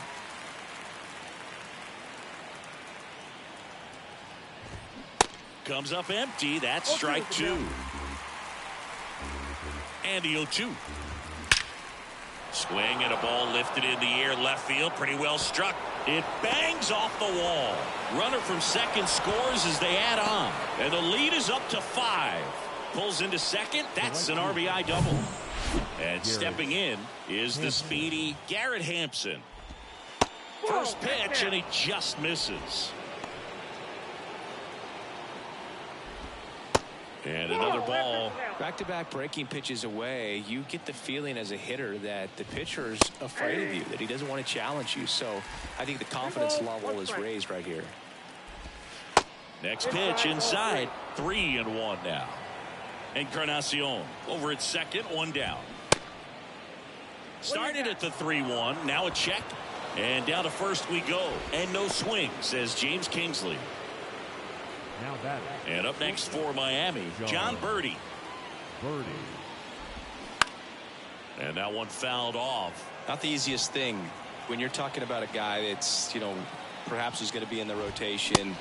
Comes up empty. That's strike 2. And the 0-2. Swing and a ball lifted in the air left field. Pretty well struck. It bangs off the wall. Runner from second scores as they add on. And the lead is up to 5. Pulls into second. That's an RBI double. And stepping in is the speedy Garrett Hampson. First pitch, and he just misses. And another ball. Back-to-back breaking pitches away, you get the feeling as a hitter that the pitcher's afraid of you, that he doesn't want to challenge you. So I think the confidence level is raised right here. Next pitch inside. 3-1 now. Encarnacion over at second, 1 down. Started at the 3-1. Now a check. And down to first we go. And no swing, says James Kingsley. Now batting. And up next for Miami, John Birdie. And that one fouled off. Not the easiest thing when you're talking about a guy that's, perhaps is going to be in the rotation,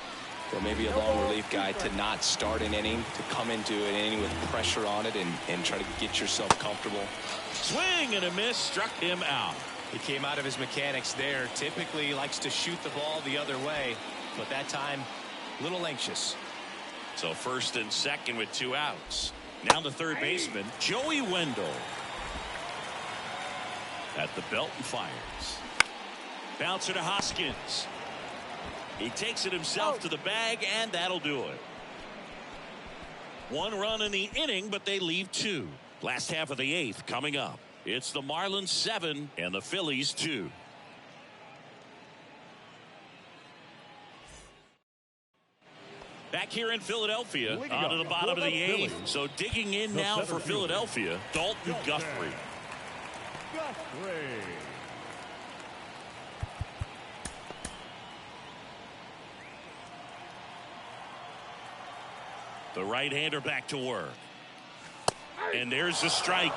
or maybe a long relief guy, to not start an inning, to come into an inning with pressure on it and try to get yourself comfortable. Swing and a miss, struck him out. He came out of his mechanics there. Typically likes to shoot the ball the other way, but that time a little anxious. So first and second with 2 outs. Now the third baseman, Joey Wendell. At the belt and fires. Bouncer to Hoskins. He takes it himself to the bag, and that'll do it. 1 run in the inning, but they leave 2. Last half of the 8th coming up. It's the Marlins 7 and the Phillies 2. Back here in Philadelphia, onto the bottom of the 8th. So digging in now for Philadelphia, Dalton Guthrie. The right-hander back to work. And there's the strike.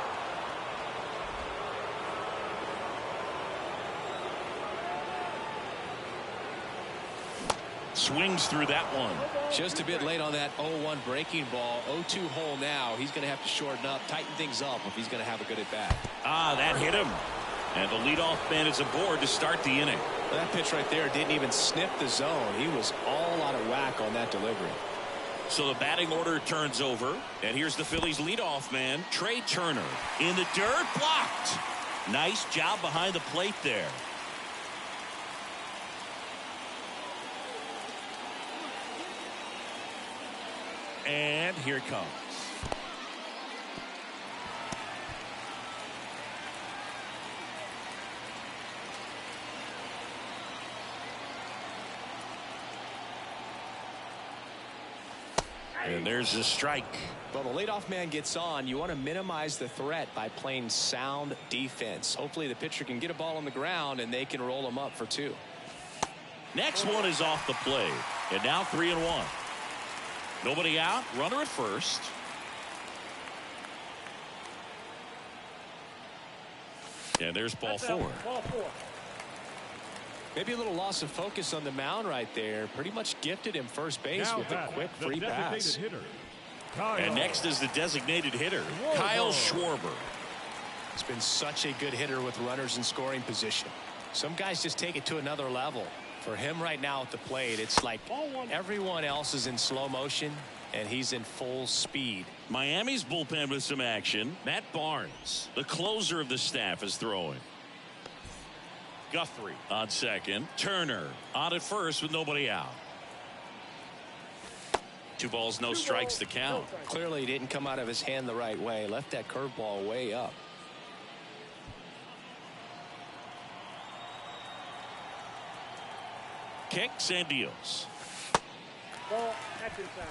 Swings through that one. Just a bit late on that 0-1 breaking ball. 0-2 hole now. He's going to have to shorten up, tighten things up if he's going to have a good at bat. That hit him. And the leadoff man is aboard to start the inning. That pitch right there didn't even sniff the zone. He was all out of whack on that delivery. So the batting order turns over. And here's the Phillies leadoff man, Trey Turner. In the dirt, blocked. Nice job behind the plate there. And here it comes. And there's a strike. Well, the leadoff man gets on. You want to minimize the threat by playing sound defense. Hopefully the pitcher can get a ball on the ground and they can roll him up for 2. Next one is off the plate. And now 3-1. Nobody out. Runner at first. And there's ball 4. Ball 4. Maybe a little loss of focus on the mound right there. Pretty much gifted him first base with a quick free pass. And next is the designated hitter, Kyle Schwarber. He's been such a good hitter with runners in scoring position. Some guys just take it to another level. For him right now at the plate, it's like everyone else is in slow motion and he's in full speed. Miami's bullpen with some action. Matt Barnes, the closer of the staff, is throwing. Guthrie on second. Turner on at first with nobody out. 2 balls, no strikes to count. Clearly didn't come out of his hand the right way. Left that curveball way up. Kicks and deals. Ball. That's inside.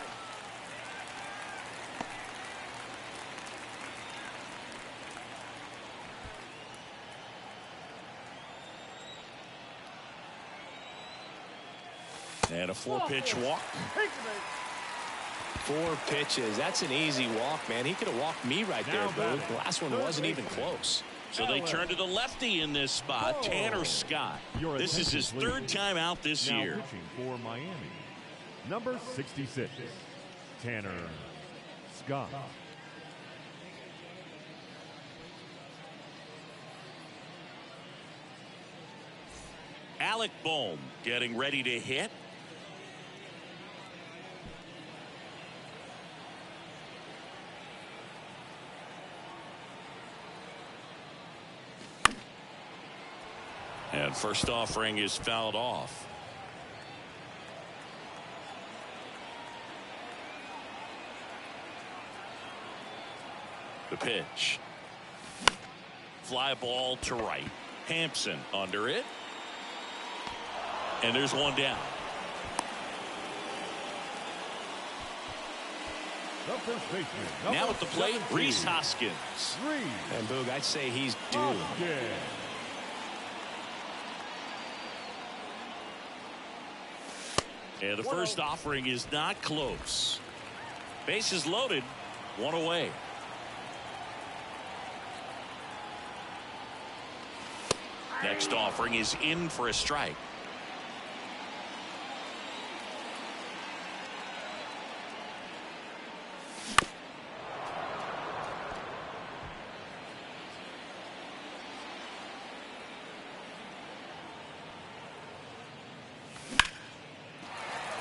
And a 4-pitch walk. 4 pitches. That's an easy walk, man. He could have walked me right there, Boo. The last one wasn't even close. So they turn to the lefty in this spot, Tanner Scott. This is his 3rd time out this year. Pitching for Miami, number 66, Tanner Scott. Alec Bohm getting ready to hit. And first offering is fouled off. The pitch. Fly ball to right. Hampson under it. And there's one down. Now at the plate, Rhys Hoskins. And Boog, I'd say he's due. And the first offering is not close. Bases loaded, 1 away. Next offering is in for a strike.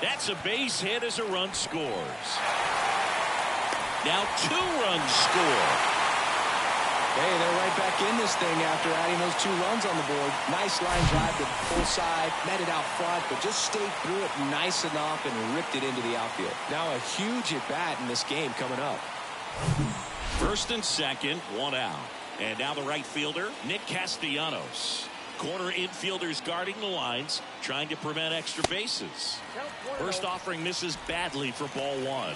That's a base hit as a run scores. Now 2 runs score. Hey, they're right back in this thing after adding those 2 runs on the board. Nice line drive to the full side, met it out front, but just stayed through it nice enough and ripped it into the outfield. Now a huge at bat in this game coming up. First and second, 1 out. And now the right fielder, Nick Castellanos. Corner infielders guarding the lines, trying to prevent extra bases. First offering misses badly for ball 1.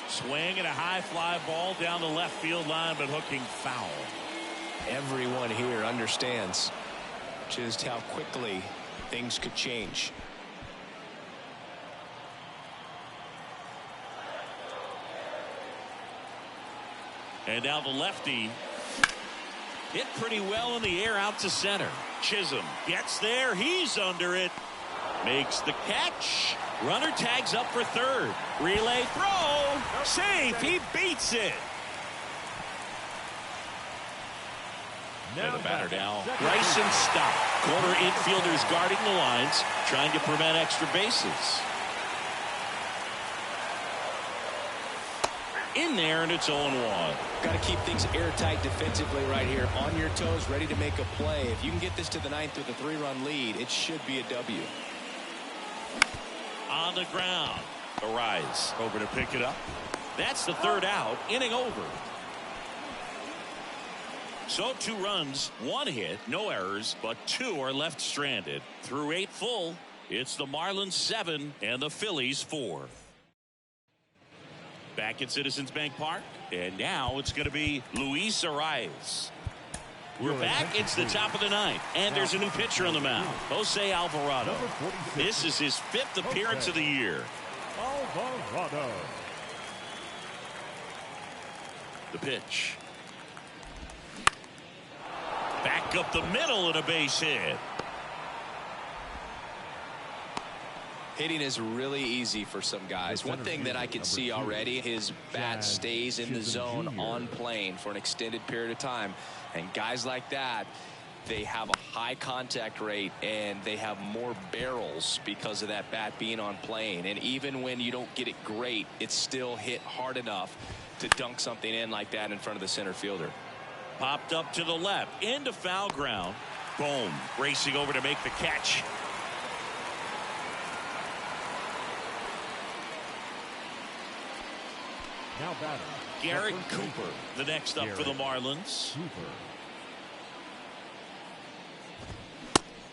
Swing and a high fly ball down the left field line, but hooking foul. Everyone here understands just how quickly things could change. And now the lefty hit pretty well in the air out to center. Chisholm gets there. He's under it. Makes the catch. Runner tags up for third. Relay throw. Safe. He beats it. And the batter now, Bryson Stott. Corner infielders guarding the lines, trying to prevent extra bases. In there, and it's 0-1. Got to keep things airtight defensively right here. On your toes, ready to make a play. If you can get this to the ninth with a 3-run lead, it should be a W. On the ground. Arise over to pick it up. That's the third out. Inning over. So 2 runs, 1 hit, no errors, but 2 are left stranded. Through 8 full, it's the Marlins 7 and the Phillies 4. Back at Citizens Bank Park, and now it's going to be Luis Arias. We're back. It's the top of the ninth, and there's a new pitcher on the mound, Jose Alvarado. This is his 5th appearance of the year. Alvarado. The pitch. Back up the middle and a base hit. Hitting is really easy for some guys. One thing that I can see already, his bat stays in the zone on plane for an extended period of time. And guys like that, they have a high contact rate and they have more barrels because of that bat being on plane. And even when you don't get it great, it's still hit hard enough to dunk something in like that in front of the center fielder. Popped up to the left, into foul ground. Boom, racing over to make the catch. Now batter. Garrett Cooper, the next up for the Marlins.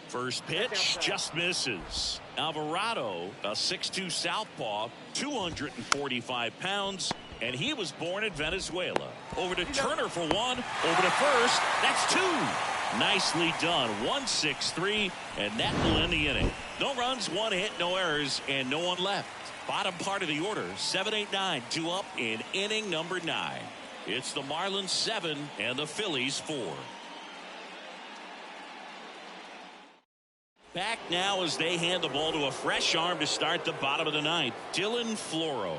First pitch just misses. Alvarado, a 6'2 southpaw, 245 pounds, and he was born in Venezuela. Over to Turner for 1, over to first. That's 2. Nicely done. 1-6-3, and that will end the inning. No runs, 1 hit, no errors, and no one left. Bottom part of the order, 7-8-9, 2 up in inning number 9. It's the Marlins 7 and the Phillies 4. Back now as they hand the ball to a fresh arm to start the bottom of the ninth, Dylan Floro.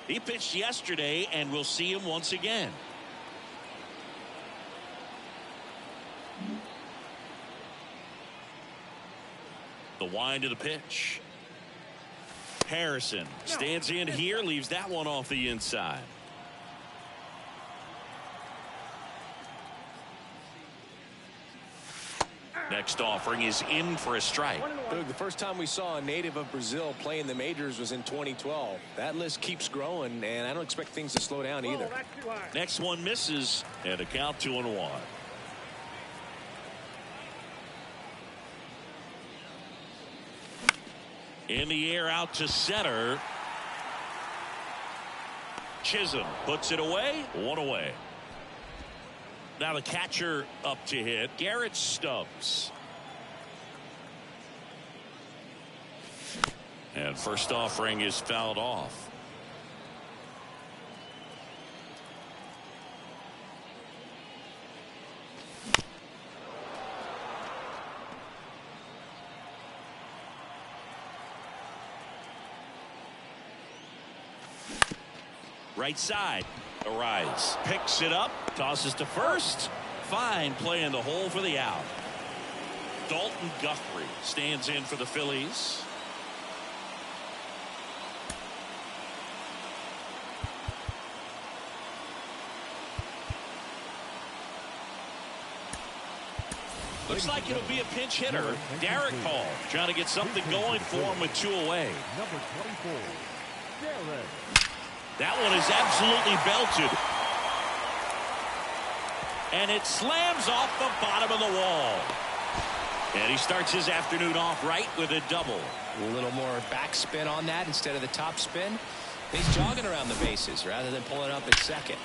He pitched yesterday, and we'll see him once again. The wind of the pitch. Harrison stands in here, leaves that one off the inside. Next offering is in for a strike. Look, the first time we saw a native of Brazil play in the majors was in 2012. That list keeps growing, and I don't expect things to slow down either. Next one misses, and a count 2-1. In the air out to center. Chisholm puts it away. 1 away. Now the catcher up to hit. Garrett Stubbs. And first offering is fouled off. Right side. Arise. Picks it up. Tosses to first. Fine play in the hole for the out. Dalton Guthrie stands in for the Phillies. Looks like it'll be a pinch hitter. Derek Hall trying to get something going for him with 2 away. Number 24, Derek. That one is absolutely belted. And it slams off the bottom of the wall. And he starts his afternoon off right with a double. A little more backspin on that instead of the top spin. He's jogging around the bases rather than pulling up at second.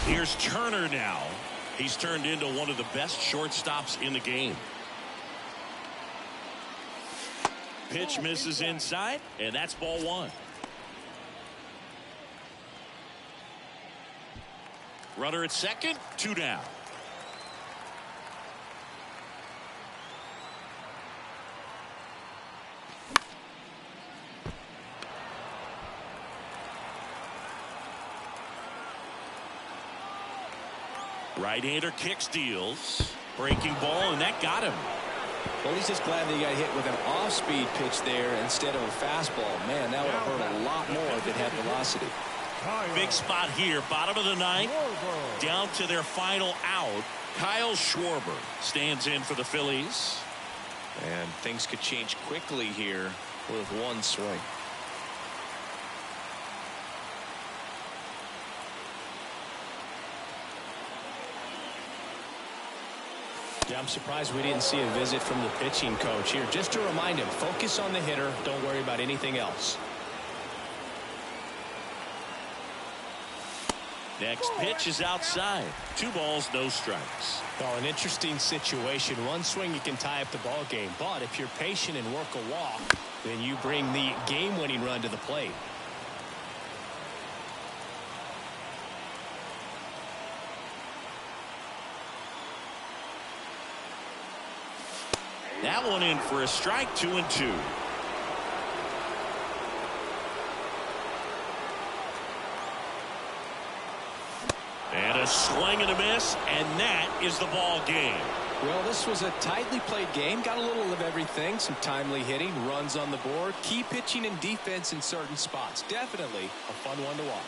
Here's Turner now. He's turned into one of the best shortstops in the game. Pitch misses inside, and that's ball one. Runner at second, 2 down. Right-hander kicks, deals. Breaking ball, and that got him. Well, he's just glad that he got hit with an off-speed pitch there instead of a fastball. Man, that would have hurt a lot more if it had velocity. Big spot here, bottom of the ninth, down to their final out. Kyle Schwarber stands in for the Phillies. And things could change quickly here with one swing. Yeah, I'm surprised we didn't see a visit from the pitching coach here. Just to remind him, focus on the hitter. Don't worry about anything else. Next pitch is outside. 2 balls, no strikes. Oh, an interesting situation. One swing, you can tie up the ball game. But if you're patient and work a walk, then you bring the game-winning run to the plate. That one in for a strike, 2-2. And a swing and a miss, and that is the ball game. Well, this was a tightly played game. Got a little of everything. Some timely hitting, runs on the board, key pitching and defense in certain spots. Definitely a fun one to watch.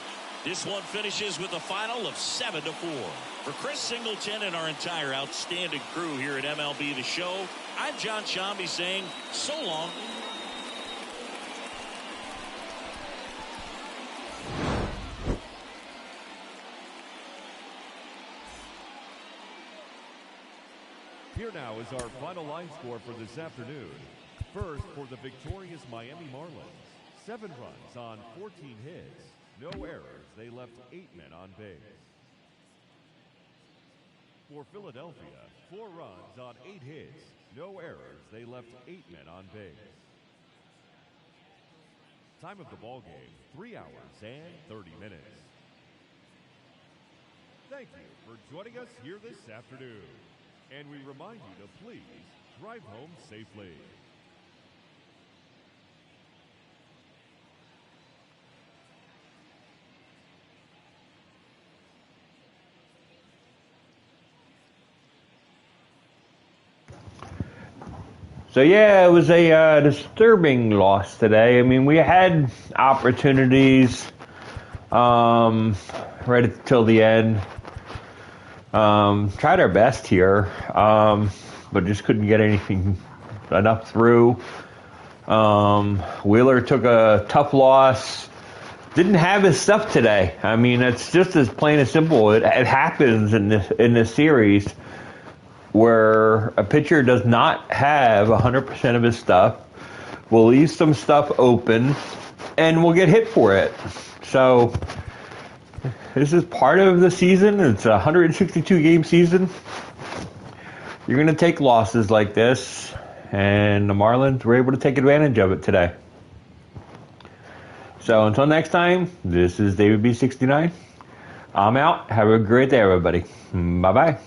This one finishes with a final of 7-4. For Chris Singleton and our entire outstanding crew here at MLB The Show, I'm John Shambi saying so long. Here now is our final line score for this afternoon. First, for the victorious Miami Marlins, 7 runs on 14 hits. No errors. They left 8 men on base. For Philadelphia, 4 runs on 8 hits. No errors. They left 8 men on base. Time of the ball game, 3 hours and 30 minutes. Thank you for joining us here this afternoon. And we remind you to please drive home safely. So yeah, it was a disturbing loss today. I mean, we had opportunities right until the end. Tried our best here, but just couldn't get anything enough through. Wheeler took a tough loss. Didn't have his stuff today. I mean, it's just as plain and simple. It happens in this series where a pitcher does not have 100% of his stuff, will leave some stuff open, and will get hit for it. So this is part of the season. It's a 162-game season. You're going to take losses like this, and the Marlins were able to take advantage of it today. So until next time, this is David B69. I'm out. Have a great day, everybody. Bye-bye.